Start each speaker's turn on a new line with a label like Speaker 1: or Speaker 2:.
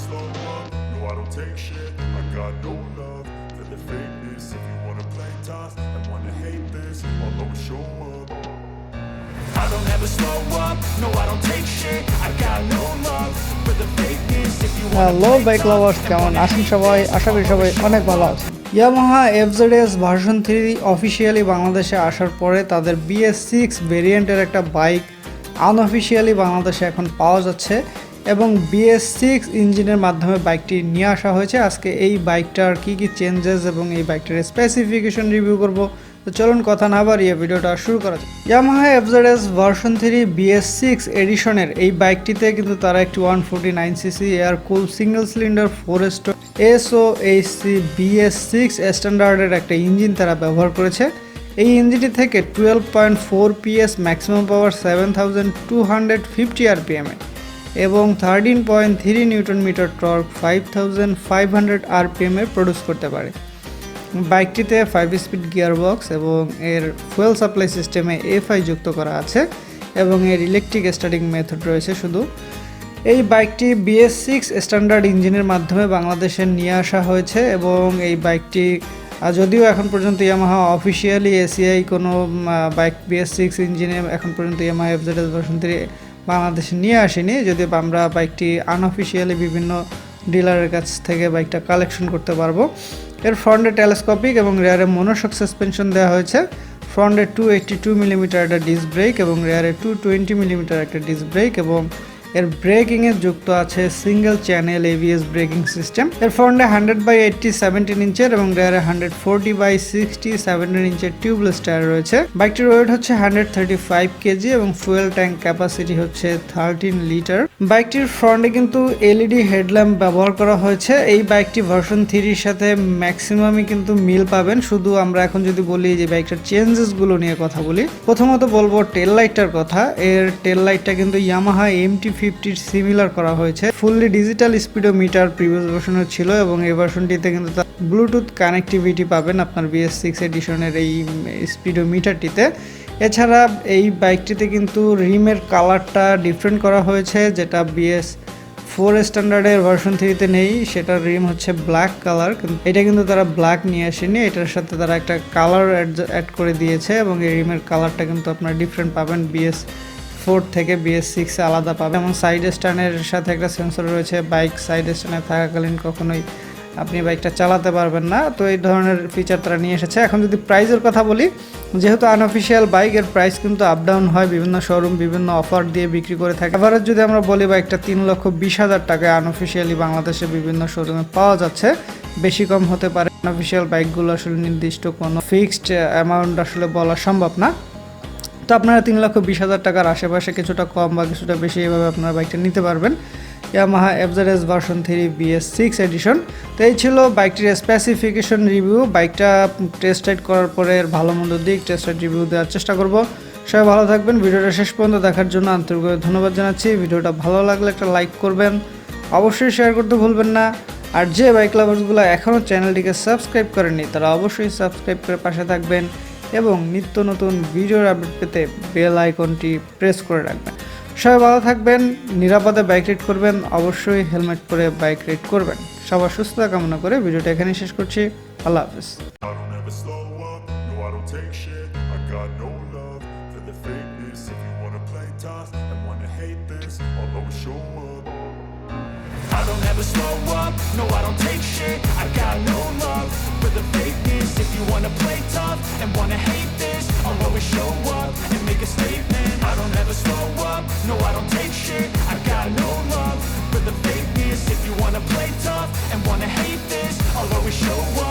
Speaker 1: slow up, no I don't take shit. I got no love for the fakeness. If you wanna play tough and wanna hate this, I'll always show up. I don't ever slow up, no I don't take shit. I got no love for the fakeness. If you wanna
Speaker 2: hello bike lovers, কেমন আছেন সবাই? আশা করি সবাই অনেক ভালো আছে। Yamaha FZS version 3 officially বাংলাদেশে আসার পরে তাদের BS6 ভেরিয়েন্টের একটা বাইক আনঅফিসিয়ালি বাংলাদেশে এখন পাওয়া যাচ্ছে এবং BS6 ইঞ্জিনের মাধ্যমে বাইকটি নিয়ে আসা হয়েছে। আজকে এই বাইকটার কি চেঞ্জেস এবং এই বাইকটার স্পেসিফিকেশন রিভিউ করব। তো চলুন কথা না বাড়িয়ে ভিডিওটা শুরু করা যাক। ইয়ামাহা FZS ভার্সন 3 BS6 এডিশনের এই বাইকটিতে কিন্তু তারা একটি 149cc এয়ার কুল single cylinder 4 stroke SOHC BS6 স্ট্যান্ডার্ডের একটা ইঞ্জিন তারা ব্যবহার করেছে। এই ইঞ্জিনটি থেকে 12.4 PS ম্যাক্সিমাম পাওয়ার 7250 RPM এবং 13.3 newton metre torque 5500 RPM produce করতে পারে। বাইকটিতে 5 স্পিড গিয়ারবক্স এবং এর ফুয়েল সাপ্লাই সিস্টেমে FI যুক্ত করা আছে এবং এর ইলেকট্রিক স্টার্টিং মেথড রয়েছে। শুধু এই বাইকটি BS6 স্ট্যান্ডার্ড ইঞ্জিনের মাধ্যমে বাংলাদেশে নিয়ে আসা হয়েছে এবং এই বাইকটি যদিও এখন পর্যন্ত ইয়ামাহা অফিসিয়ালি ACI কোনো বাইক BS6 ইঞ্জিনে এখন পর্যন্ত ইয়ামাহা FZS ভার্সন 3 বাংলাদেশে নিয়ে আসেনি, যদিও আমরা বাইকটি আনঅফিসিয়ালি বিভিন্ন ডিলারের কাছ থেকে বাইকটা কালেকশন করতে পারবো। এর ফ্রন্টে টেলিস্কোপিক এবং রেয়ারে মনোশক সাসপেনশন দেওয়া হয়েছে। ফ্রন্টে 282 মিলিমিটার একটা ডিস্ক ব্রেক এবং রেয়ারে 220 মিলিমিটার একটা ডিস্ক ব্রেক এবং এর ব্রেকিংয়ে যুক্ত আছে single channel ABS braking system. এর ফ্রন্টে 100/80 17 ইঞ্চের এবং রেয়ারে 140/60 17 ইঞ্চের টিউবলেস টায়ার রয়েছে। বাইকটির ওয়েট হচ্ছে 135 কেজি এবং ফুয়েল ট্যাঙ্ক ক্যাপাসিটি হচ্ছে 13 লিটার। বাইকটির ফ্রন্টে কিন্তু LED হেডল্যাম্প ব্যবহার করা হয়েছে। এই বাইকটি ভার্সন 3 সাথে ম্যাক্সিমামই কিন্তু মিল পাবেন। শুধু আমরা এখন যদি বলি যে বাইকটার চেঞ্জেসগুলো নিয়ে কথা বলি, প্রথমত বলবো টেল লাইটটার কথা। এর টেল লাইটটা কিন্তু ইয়ামাহা MT50 সিমিলার করা হয়েছে। ফুললি ডিজিটাল স্পিডোমিটার প্রিভিয়াস ভার্সনে ছিল এবং এই ভার্সনটিতে কিন্তু ব্লুটুথ কানেক্টিভিটি পাবেন আপনার BS6 এডিশনের এই স্পিডোমিটারটিতে। এছাড়া এই বাইকটিতে কিন্তু রিমের কালারটা ডিফারেন্ট করা হয়েছে, যেটা BS4 স্ট্যান্ডার্ডের ভার্সন 3তে নেই। সেটার রিম হচ্ছে ব্ল্যাক কালার, এটা কিন্তু তারা ব্ল্যাক নিয়ে আসেনি, এটার সাথে তারা একটা কালার অ্যাড করে দিয়েছে এবং এই রিমের কালারটা কিন্তু আপনারা ডিফারেন্ট পাবেন, BS4 থেকে BS6 আলাদা পাবেন। এবং সাইড স্ট্যান্ডের সাথে একটা সেন্সর রয়েছে, বাইক সাইড স্ট্যান্ডে থাকাকালীন কখনোই আপনি বাইকটা চালাতে পারবেন না। তো এই ধরনের ফিচার তারা নিয়ে এসেছে। এখন যদি প্রাইসের কথা বলি, যেহেতু আনঅফিসিয়াল বাইকের প্রাইস কিন্তু আপ ডাউন হয়, বিভিন্ন শোরুম বিভিন্ন অফার দিয়ে বিক্রি করে থাকে। এভারেজ যদি আমরা বলি বাইকটা 3,20,000 টাকায় আনঅফিসিয়ালি বাংলাদেশে বিভিন্ন শোরুমে পাওয়া যাচ্ছে। বেশি কম হতে পারে, আনঅফিসিয়াল বাইকগুলো আসলে নির্দিষ্ট কোনো ফিক্সড অ্যামাউন্ট আসলে বলা সম্ভব না। তো আপনারা 3,20,000 টাকার আশেপাশে কিছুটা কম বা কিছুটা বেশি এভাবে আপনারা বাইকটা নিতে পারবেন। ইয়ামাহা FZS ভার্সন 3 BS6 এডিশন। তো এই ছিল বাইকটির স্পেসিফিকেশন রিভিউ। বাইকটা টেস্ট রাইড করার পরে এর ভালো মন্দ দিক টেস্ট রাইড রিভিউ দেওয়ার চেষ্টা করব। সবাই ভালো থাকবেন। ভিডিওটা শেষ পর্যন্ত দেখার জন্য আন্তরিকভাবে ধন্যবাদ জানাচ্ছি। ভিডিওটা ভালো লাগলে একটা লাইক করবেন, অবশ্যই শেয়ার করতে ভুলবেন না। আর যে বাইক লাভার্সগুলো এখনও চ্যানেলটিকে সাবস্ক্রাইব করেননি তারা অবশ্যই সাবস্ক্রাইব করে পাশে থাকবেন এবং নিত্য নতুন ভিডিওর আপডেট পেতে বেল আইকনটি প্রেস করে রাখবেন। সবাই ভালো থাকবেন, নিরাপদে বাইক রাইড করবেন, অবশ্যই হেলমেট পরে বাইক রাইড করবেন। সবার সুস্থতা কামনা করে ভিডিওটা এখানেই শেষ করছি। আল্লাহ হাফেজ।
Speaker 1: I don't ever slow up, no I don't take shit. I got no love for the fakeness. If you wanna play tough and wanna hate this, I'll always show up. I don't ever slow up, no I don't take shit. I got no love for the fakeness. If you wanna play tough and wanna hate this, I'll always show up and make a statement. I don't ever slow up, no I don't take shit. I got no love for the fakeness. If you wanna play tough and wanna hate this, I'll always show up.